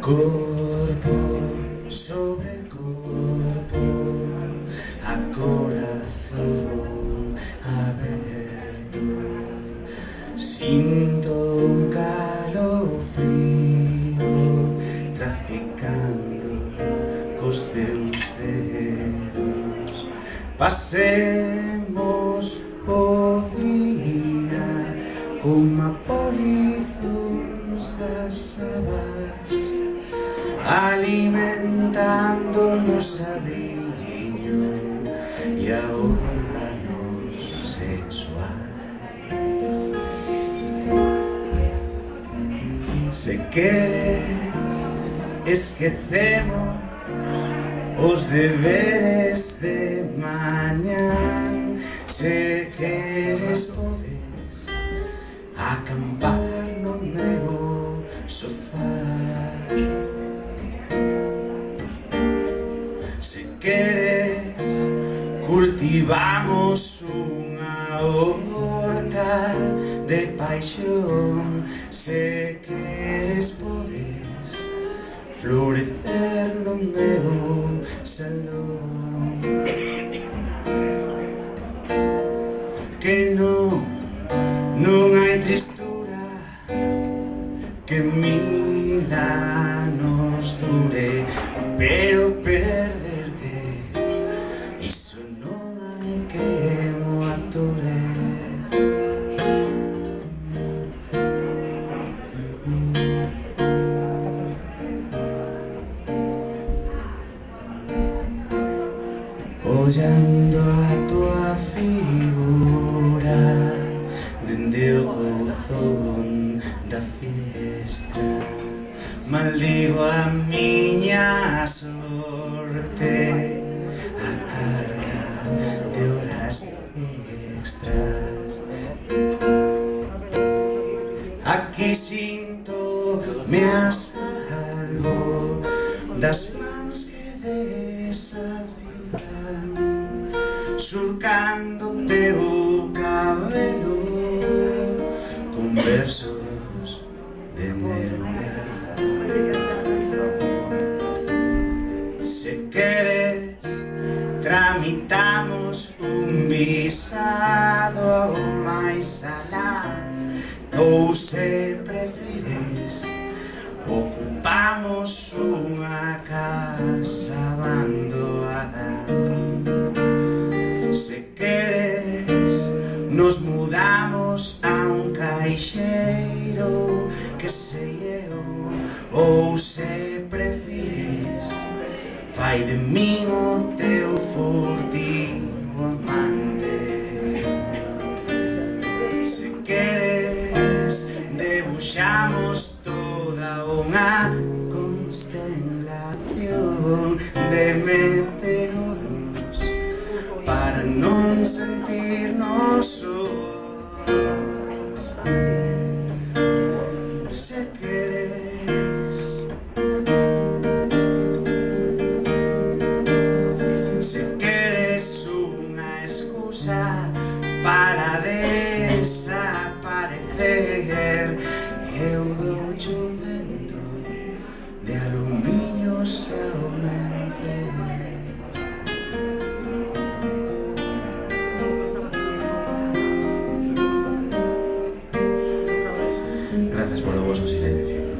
Corpo sobre corpo, a corazón aberto, sinto un calofrío traficando cos teus dedos. Pasemos o día como polizos das sabas, alimentándonos a viño e a órganos sexuais. Se queres, esquecemos os deberes de mañán. Se queres, podes acampar no meu sofá. Se queres, cultivamos unha horta de paixón. Se queres, podes florecer no meu salón. Que non hai tristura que 1000 anos dure, pero perderte, iso non hai que mo ature. Ollando a tua figura dende o couzón da fiestra, maldigo a miña sorte, a carga de horas extras. Aquí sinto-me a salvo das mans que desafian, surcando teu cabelo con versos de melodía. Se queres, tramitamos un visado ao máis alá, ou se prefires, ocupamos unha casa abandonada. Se queres, nos mudamos a un caixeiro que sei eu, ou se prefires, fai de min o teu furtivo amante. Se queres, debuxamos toda unha constelación de meteoros para non sentirnos sós. Se queres, unha excusa para desaparecer, eu douche un vento de aluminios ao nacer. Gracias por o vosso silencio.